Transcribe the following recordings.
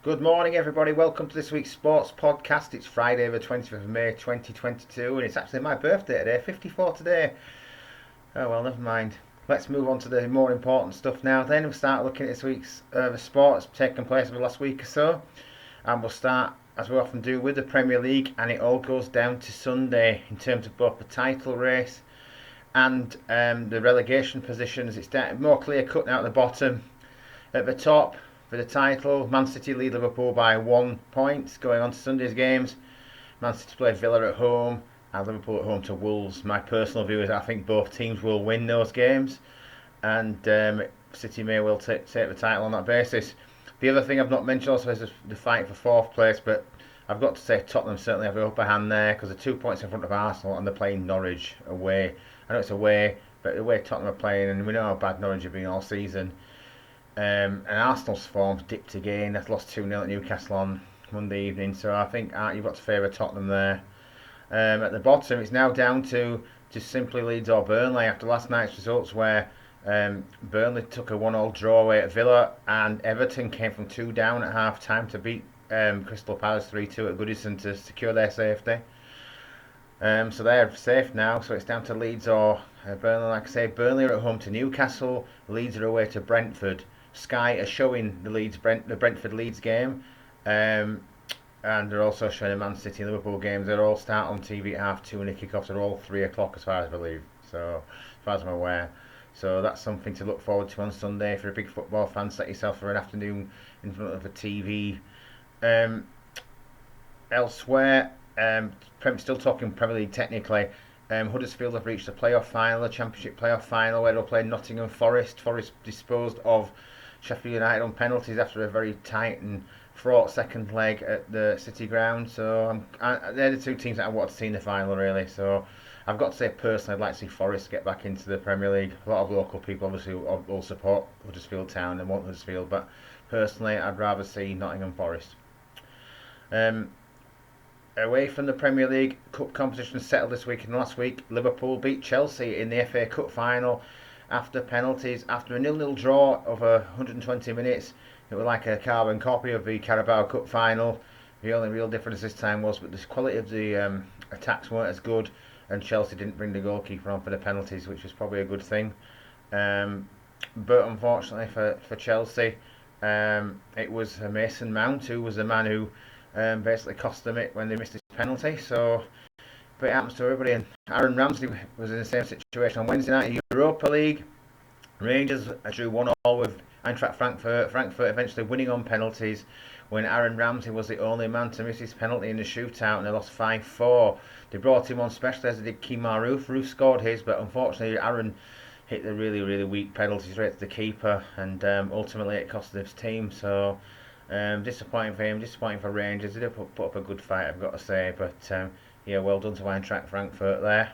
Good morning, everybody. Welcome to this week's sports podcast. It's Friday, the 20th of May 2022, and it's actually my birthday today, 54 today. Oh, well, never mind. Let's move on to the more important stuff now. Then we'll start looking at this week's the sports taken place over the last week or so. And we'll start, as we often do, with the Premier League, and it all goes down to Sunday in terms of both the title race and the relegation positions. It's more clear cut now at the bottom. At the top, for the title, Man City lead Liverpool by 1 point going on to Sunday's games. Man City play Villa at home and Liverpool at home to Wolves. My personal view is I think both teams will win those games, and City may well take the title on that basis. The other thing I've not mentioned also is the fight for fourth place, but I've got to say Tottenham certainly have the upper hand there because they're 2 points in front of Arsenal and they're playing Norwich away. I know it's away, but the way Tottenham are playing, and we know how bad Norwich have been all season. And Arsenal's form's dipped again. They've lost 2-0 at Newcastle on Monday evening, so I think you've got to favour Tottenham there. At the bottom, it's now down to just simply Leeds or Burnley after last night's results, where Burnley took a 1-1 draw away at Villa, and Everton came from 2 down at half time to beat Crystal Palace 3-2 at Goodison to secure their safety. So they're safe now, so it's down to Leeds or Burnley. Like I say, Burnley are at home to Newcastle, Leeds are away to Brentford. Sky are showing the Brentford Leeds game, and they're also showing the Man City and Liverpool games. They all start on TV at 2:30 and the kickoffs are all 3 o'clock as far as I believe. So as far as I'm aware. So that's something to look forward to on Sunday. If you're a big football fan, set yourself for an afternoon in front of a TV. Elsewhere, still talking Premier League technically. Huddersfield have reached the playoff final, the Championship playoff final, where they'll play Nottingham Forest. Forest disposed of Sheffield United on penalties after a very tight and fraught second leg at the City ground. So they're the two teams that I want to see in the final, really. So I've got to say, personally, I'd like to see Forest get back into the Premier League. A lot of local people obviously will support Huddersfield Town and want Huddersfield, but personally, I'd rather see Nottingham Forest. Away from the Premier League, cup competition settled this week and last week. Liverpool beat Chelsea in the FA Cup final after penalties. After a 0-0 draw over 120 minutes, it was like a carbon copy of the Carabao Cup final. The only real difference this time was that the quality of the attacks weren't as good, and Chelsea didn't bring the goalkeeper on for the penalties, which was probably a good thing. But unfortunately for Chelsea, it was Mason Mount who was the man who basically cost them it when they missed his penalty. So, but it happens to everybody. And Aaron Ramsey was in the same situation on Wednesday night in Europa League. Rangers drew 1-1 with Eintracht Frankfurt. Frankfurt eventually winning on penalties when Aaron Ramsey was the only man to miss his penalty in the shootout, and they lost 5-4. They brought him on specially as they did Kemar Roofe. Roofe scored his, but unfortunately Aaron hit the really, really weak penalty straight to the keeper, and ultimately it cost his team. So disappointing for him, disappointing for Rangers. They did put up a good fight, I've got to say, but yeah, well done to Eintracht Frankfurt there.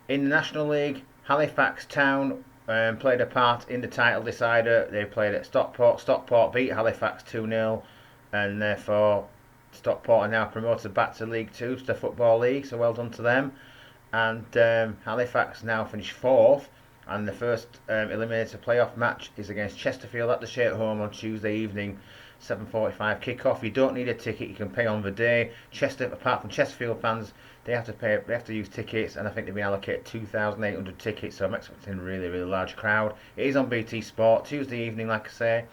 In the National League, Halifax Town played a part in the title decider. They played at Stockport. Stockport beat Halifax 2-0, and therefore Stockport are now promoted back to League 2, to the Football League, so well done to them. And Halifax now finished 4th, and the first eliminator playoff match is against Chesterfield at the Shea at home on Tuesday evening, 7:45 kick-off. You don't need a ticket, you can pay on the day. Apart from Chesterfield fans, they have to use tickets, and I think they've been allocated 2,800 tickets, so I'm expecting a really, really large crowd. It is on BT Sport, Tuesday evening, like I say.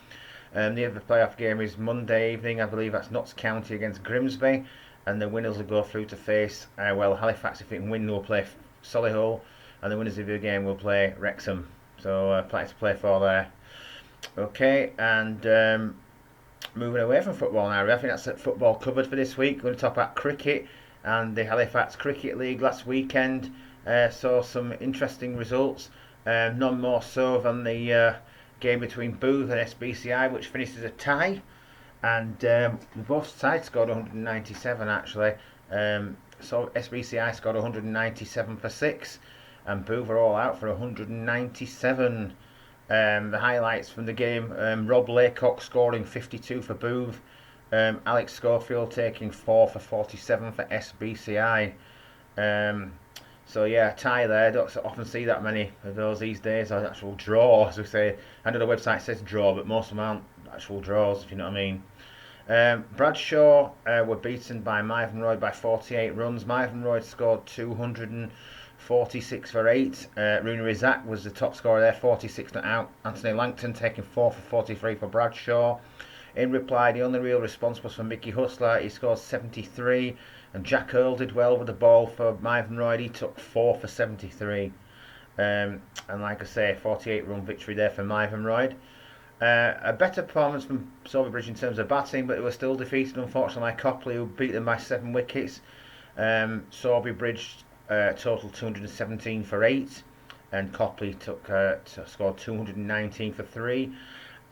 The other playoff game is Monday evening, I believe that's Notts County against Grimsby, and the winners will go through to face, Halifax, if it can win, will play Solihull, and the winners of the game will play Wrexham. So plenty to play for there. Okay, and moving away from football now, I think that's football covered for this week. We're going to talk about cricket, and the Halifax Cricket League last weekend saw some interesting results. None more so than the game between Booth and SBCI, which finished as a tie, and both sides scored 197 actually. So SBCI scored 197 for 6, and Booth are all out for 197. The highlights from the game: Rob Laycock scoring 52 for Booth, Alex Schofield taking 4 for 47 for SBCI. So yeah, tie there. Don't often see that many of those these days. Or actual draw, as we say. I know the website says draw, but most of them aren't actual draws, if you know what I mean. Bradshaw were beaten by Myvenroyd by 48 runs. Myvenroyd scored 246 for 8. Rooney Rizak was the top scorer there, 46 not out. Anthony Langton taking 4 for 43 for Bradshaw. In reply, the only real response was from Mickey Hustler. He scored 73. And Jack Earl did well with the ball for Myvenroyd. He took 4 for 73. And like I say, 48 run victory there for Myvenroyd. A better performance from Silverbridge in terms of batting, but they were still defeated unfortunately by Copley, who beat them by 7 wickets. Silverbridge totaled 217 for 8, and Copley scored 219 for 3.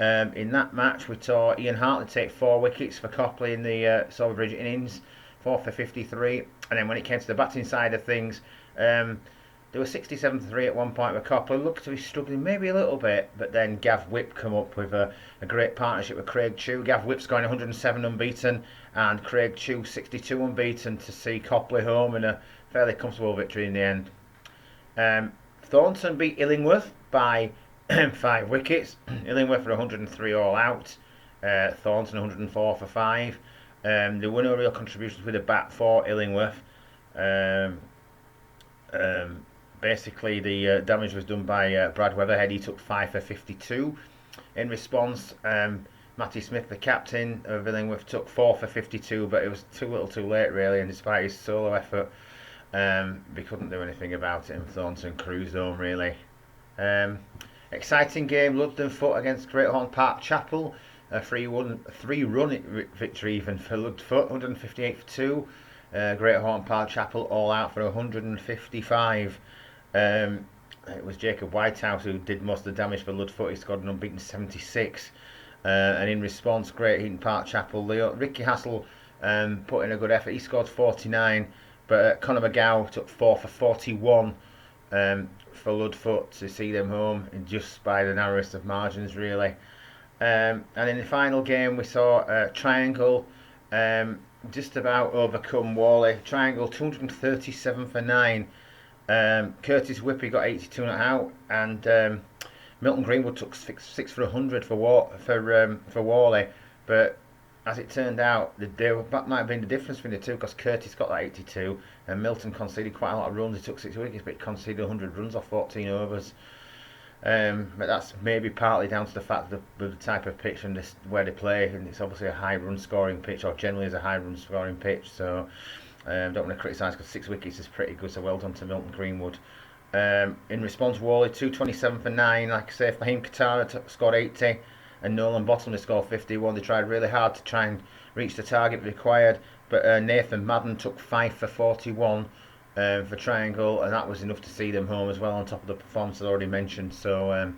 In that match, we saw Ian Hartley take 4 wickets for Copley in the Silverbridge innings, 4 for 53. And then when it came to the batting side of things, they were 67 for 3 at one point with Copley. Looked to be struggling maybe a little bit, but then Gav Whip come up with a great partnership with Craig Chew. Gav Whip scoring 107 unbeaten, and Craig Chew 62 unbeaten to see Copley home in a fairly comfortable victory in the end. Thornton beat Illingworth by 5 wickets. Illingworth for 103 all out. Thornton 104 for 5. There were no real contributions with the bat for Illingworth. Basically, the damage was done by Brad Weatherhead. He took 5 for 52. In response, Matty Smith, the captain of Illingworth, took 4 for 52, but it was too little too late, really, and despite his solo effort, we couldn't do anything about it, and Thornton cruised home, really. Exciting game, Ludden Foot against Great Horn Park Chapel. A 3-run victory even for Ludden Foot, 158 for 2. Great Horn Park Chapel all out for 155. It was Jacob Whitehouse who did most of the damage for Ludfoot. He scored an unbeaten 76. And in response, Great Heaton Park Chapel, Ricky Hassel put in a good effort. He scored 49, but Conor McGow took 4 for 41 for Ludfoot to see them home just by the narrowest of margins, really. And in the final game, we saw Triangle just about overcome Whalley. Triangle 237 for 9. Curtis Whippy got 82 not out, and Milton Greenwood took 6 for 100 for Whalley. But as it turned out, that might have been the difference between the two, because Curtis got that 82 and Milton conceded quite a lot of runs. He took 6 wickets, but he conceded 100 runs off 14 overs. But that's maybe partly down to the fact that the type of pitch and where they play, and it's obviously a high run scoring pitch, or generally is a high run scoring pitch. So don't want to criticise, because 6 wickets is pretty good. So well done to Milton Greenwood. In response, Whalley 227 for 9. Like I say, Fahim Katara scored 80, and Nolan Bottomley scored 51. They tried really hard to try and reach the target required, but Nathan Madden took 5 for 41. For Triangle, and that was enough to see them home as well, on top of the performances already mentioned. So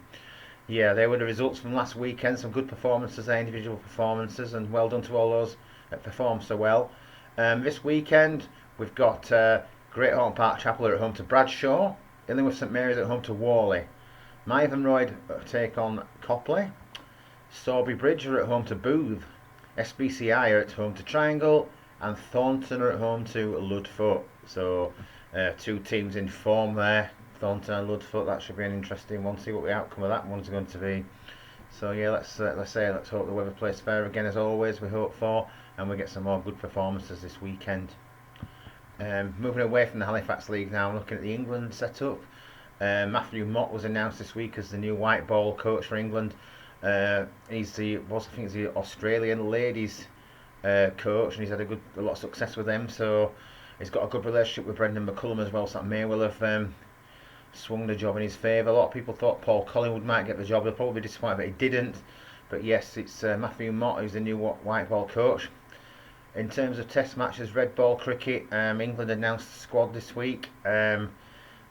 yeah, they were the results from last weekend. Some good performances there, individual performances, and well done to all those that performed so well. This weekend we've got Great Horn Park Chapel are at home to Bradshaw. Illingworth St Mary's at home to Whalley. Myvenroyd take on Copley. Strawberry Bridge are at home to Booth. SBCI are at home to Triangle, and Thornton are at home to Ludfoot. So 2 teams in form there, Thornton and Ludfoot. That should be an interesting one. See what the outcome of that one's going to be. So yeah, let's hope the weather plays fair again, as always we hope for, and we get some more good performances this weekend. Moving away from the Halifax League now, looking at the England setup. Matthew Mott was announced this week as the new white ball coach for England. He's the Australian ladies coach, and he's had a lot of success with them. So he's got a good relationship with Brendan McCullum as well, so that may well have swung the job in his favour. A lot of people thought Paul Collingwood might get the job. They'll probably be disappointed that he didn't. But yes, it's Matthew Mott who's the new white ball coach. In terms of test matches, red ball cricket, England announced the squad this week. They're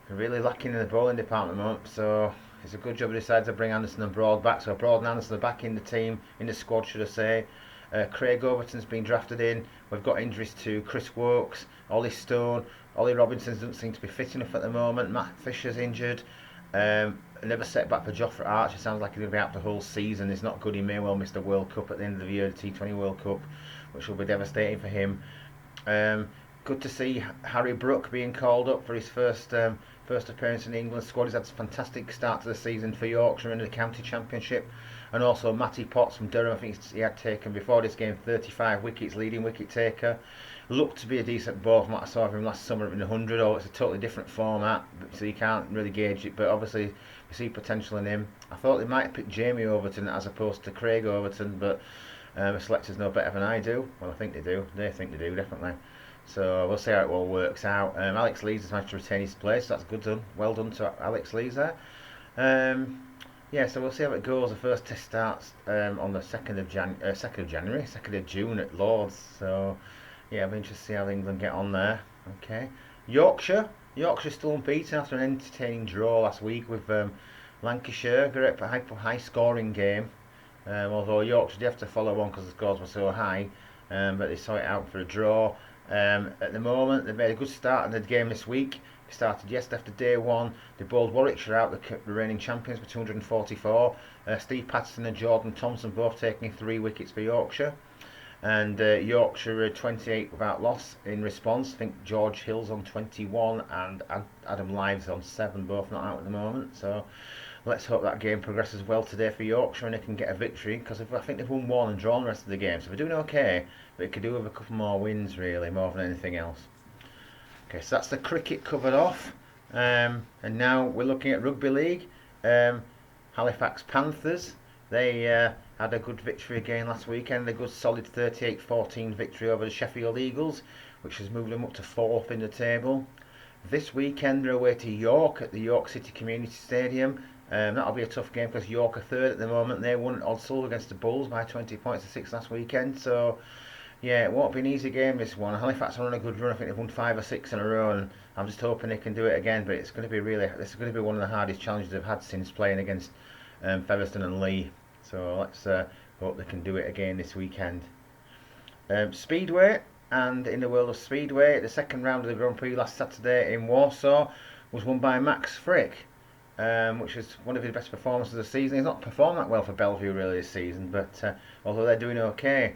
really lacking in the bowling department at the moment, so it's a good job they decided to bring Anderson and Broad back. So Broad and Anderson are back in the team, in the squad should I say. Craig Overton's been drafted in. We've got injuries to Chris Wokes, Ollie Stone. Ollie Robinson doesn't seem to be fit enough at the moment. Matt Fisher's injured. Another setback for Jofra Archer. Sounds like he's going to be out the whole season. It's not good. He may well miss the World Cup at the end of the year, the T20 World Cup, which will be devastating for him. good to see Harry Brook being called up for his first appearance in the England squad. He's had a fantastic start to the season for Yorkshire in the county championship, and also Matty Potts from Durham. I think he had taken before this game 35 wickets, leading wicket taker. Looked to be a decent ball from what I saw of him last summer in the 100. It's a totally different format, so you can't really gauge it. But obviously, we see potential in him. I thought they might pick Jamie Overton as opposed to Craig Overton, but the selectors know better than I do. Well, I think they do. They think they do, definitely. So we'll see how it all works out. Alex Leeds has managed to retain his place. So that's good done. Well done to Alex Leeds there. Yeah, so we'll see how it goes. The first test starts on the 2nd of January, 2nd of June at Lords. So yeah, I'll be interested to see how England get on there. Okay, Yorkshire still unbeaten after an entertaining draw last week with Lancashire. Great high scoring game. Although Yorkshire did have to follow on because the scores were so high, but they saw it out for a draw. At the moment, they've made a good start in the game this week. They started yesterday after day one. They bowled Warwickshire out, the reigning champions, for 244. Steve Patterson and Jordan Thompson both taking 3 wickets for Yorkshire. And Yorkshire 28 without loss in response. I think George Hill's on 21 and Adam Lives on 7, both not out at the moment. So let's hope that game progresses well today for Yorkshire and they can get a victory, because I think they've won 1 and drawn the rest of the game. So they're doing okay, but it could do with a couple more wins really, more than anything else. Okay, so that's the cricket covered off. And now we're looking at rugby league. Halifax Panthers, they had a good victory again last weekend, a good solid 38-14 victory over the Sheffield Eagles, which has moved them up to 4th in the table. This weekend they're away to York at the York City Community Stadium. That'll be a tough game because York are 3rd at the moment. They won at Odsal against the Bulls by 20 points to 6 last weekend. So yeah, it won't be an easy game, this one. Halifax are on a good run. I think they've won 5 or 6 in a row, and I'm just hoping they can do it again. But this is going to be one of the hardest challenges they've had since playing against Featherstone and Lee. So let's hope they can do it again this weekend. Speedway, and in the world of Speedway, the second round of the Grand Prix last Saturday in Warsaw was won by Max Fricke, which is one of his best performances of the season. He's not performed that well for Bellevue really this season, but although they're doing okay,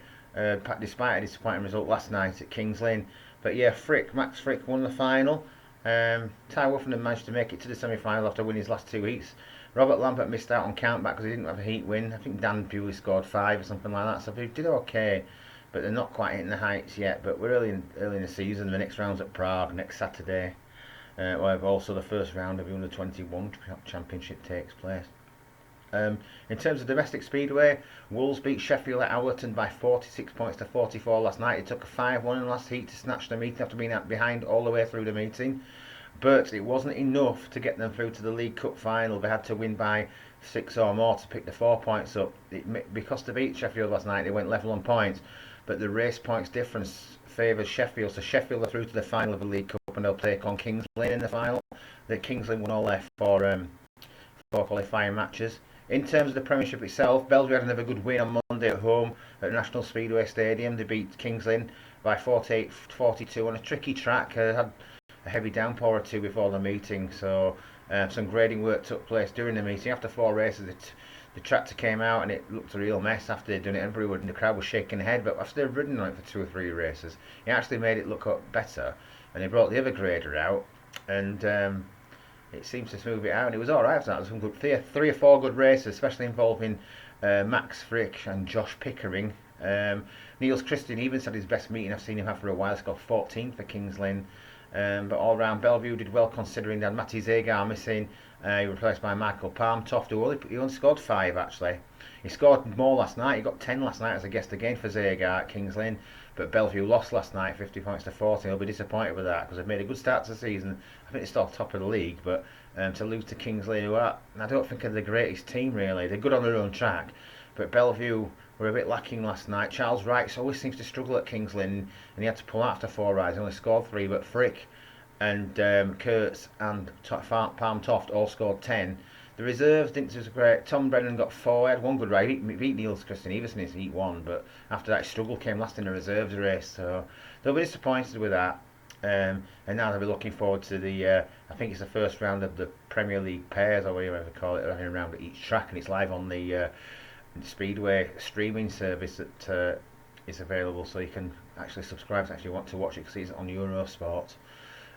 despite a disappointing result last night at Kings Lynn. But yeah, Max Fricke won the final. Ty Wuffenden managed to make it to the semi-final after winning his last 2 heats. Robert Lampert missed out on countback because he didn't have a heat win. I think Dan Bewley scored 5 or something like that, so they did okay, but they're not quite hitting the heights yet. But we're early in the season. The next round's at Prague next Saturday. Also the first round of the under-21 championship takes place. In terms of domestic speedway, Wolves beat Sheffield at Allerton by 46 points to 44 last night. It took a 5-1 in the last heat to snatch the meeting after being out behind all the way through the meeting. But it wasn't enough to get them through to the League Cup final. They had to win by 6 or more to pick the 4 points up. Because they beat Sheffield last night, they went level on points, but the race points difference favours Sheffield. So Sheffield are through to the final of the League Cup and they'll take on Kings Lynn in the final. The Kings Lynn won all their 4 qualifying matches. In terms of the Premiership itself, Bellevue had another good win on Monday at home at National Speedway Stadium. They beat Kings Lynn by 48-42 on a tricky track. Had a heavy downpour or 2 before the meeting, so some grading work took place during the meeting. After 4 races, the tractor came out and it looked a real mess after they'd done it. Everybody in the crowd was shaking their head, but after they'd ridden on it for 2 or 3 races, it actually made it look better, and they brought the other grader out, and it seems to smooth it out, and it was alright after that. There was some good 3 or 4 good races, especially involving Max Fricke and Josh Pickering. Niels Christian even said his best meeting I've seen him have for a while. He scored 14 for Kings Lynn. But all round Bellevue did well considering they had Matty Zagar missing. He replaced by Michael Palmtoft, who only scored 5 actually. He scored more last night. He got 10 last night as a guest again for Zagar at Kings Lynn. But Bellevue lost last night 50 points to 40. He'll be disappointed with that because they've made a good start to the season. I think they're still top of the league, but to lose to Kings Lynn, who are, I don't think are the greatest team really. They're good on their own track, but Bellevue were a bit lacking last night. Charles Wright always seems to struggle at Kings Lynn, and he had to pull out after 4 rides. He only scored 3, but Fricke and Kurtz and Palmtoft all scored 10. The reserves didn't do so great. Tom Brennan got 4. He had 1 good ride. He beat Niels Christian Everson in Heat 1, but after that, struggle came last in the reserves race. So they'll be disappointed with that. And now they'll be looking forward to the, I think it's the first round of the Premier League pairs, or whatever you call it, having a round at each track, and it's live on the Speedway streaming service at is available, so you can actually subscribe if you want to watch it, because it's on Eurosport.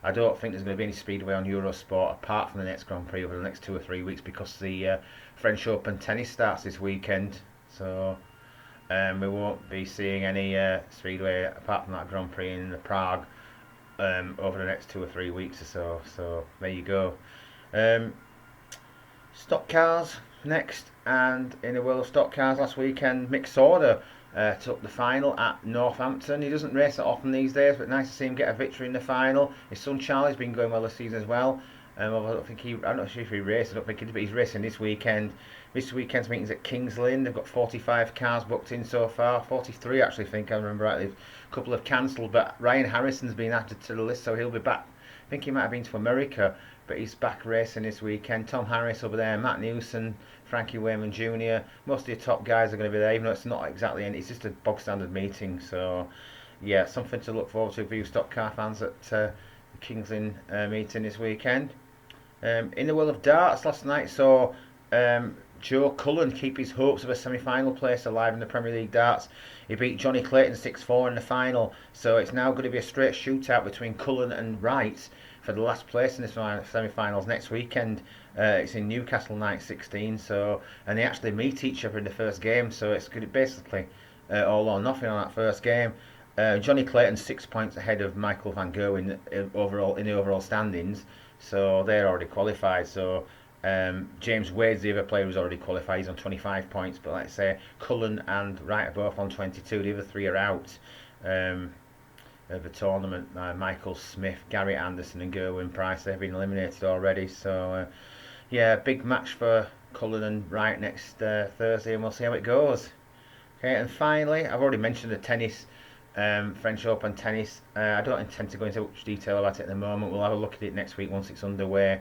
I don't think there's going to be any speedway on Eurosport apart from the next Grand Prix over the next 2 or 3 weeks, because the French Open tennis starts this weekend. So we won't be seeing any speedway apart from that Grand Prix in Prague over the next 2 or 3 weeks or so. So there you go. Stock cars next, and in the world of stock cars last weekend, Mick Sauder took the final at Northampton. He doesn't race that often these days, but nice to see him get a victory in the final. His son Charlie's been going well this season as well. I'm not sure if he raced, I don't think he did, but he's racing this weekend. This weekend's meeting's at Kings Lynn. They've got 45 cars booked in so far, 43 actually, I think I remember rightly. A couple have cancelled, but Ryan Harrison's been added to the list, so he'll be back. I think he might have been to America, but he's back racing this weekend. Tom Harris over there, Matt Newson, Frankie Wayman Jr. Most of the top guys are going to be there, even though it's not exactly, and it's just a bog standard meeting. So yeah, something to look forward to for you stock car fans at the Kings Lynn meeting this weekend. In the world of darts, last night saw Joe Cullen keep his hopes of a semi-final place alive in the Premier League darts. He beat Johnny Clayton 6-4 in the final, so it's now going to be a straight shootout between Cullen and Wright for the last place in the semi-finals next weekend. It's in Newcastle night 16, so, and they actually meet each other in the first game, so it's going to basically all or nothing on that first game. Johnny Clayton 6 points ahead of Michael van Gerwen in the overall standings, so they're already qualified. So James Wade's the other player who's already qualified. He's on 25 points, but let's say Cullen and Wright are both on 22. The other three are out of the tournament. Michael Smith, Gary Anderson and Gerwin Price, they've been eliminated already. So yeah, big match for Cullen and Wright next Thursday, and we'll see how it goes. Okay, and finally, I've already mentioned the tennis, French Open tennis. I don't intend to go into much detail about it at the moment. We'll have a look at it next week once it's underway.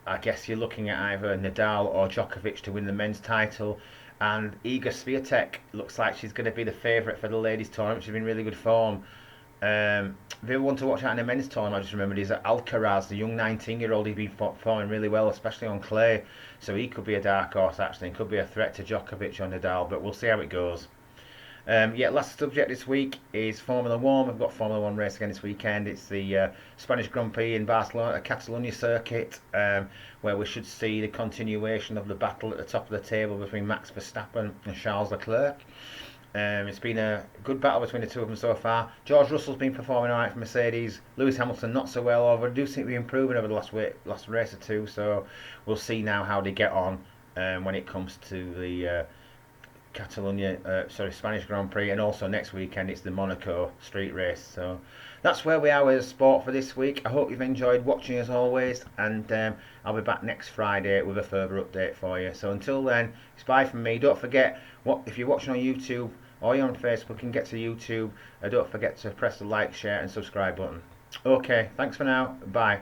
I guess you're looking at either Nadal or Djokovic to win the men's title, and Iga Swiatek looks like she's going to be the favourite for the ladies' tournament. She's been in really good form. The other one to watch out in the men's tournament, I just remembered, is Alcaraz, the young 19-year-old. He's been performing really well, especially on clay, so he could be a dark horse actually, and could be a threat to Djokovic or Nadal, but we'll see how it goes. Yeah, last subject this week is Formula 1. We've got Formula 1 race again this weekend. It's the Spanish Grand Prix in Barcelona, Catalonia circuit, where we should see the continuation of the battle at the top of the table between Max Verstappen and Charles Leclerc. It's been a good battle between the two of them so far. George Russell's been performing alright for Mercedes. Lewis Hamilton not so well, although I do seem to be improving over the last race or two, so we'll see now how they get on when it comes to the Spanish Grand Prix, and also next weekend it's the Monaco street race. So that's where we are with the sport for this week. I hope you've enjoyed watching as always, and I'll be back next Friday with a further update for you. So until then, it's bye from me. Don't forget, if you're watching on YouTube or you're on Facebook and get to YouTube, don't forget to press the like, share and subscribe button. Okay, thanks for now. Bye.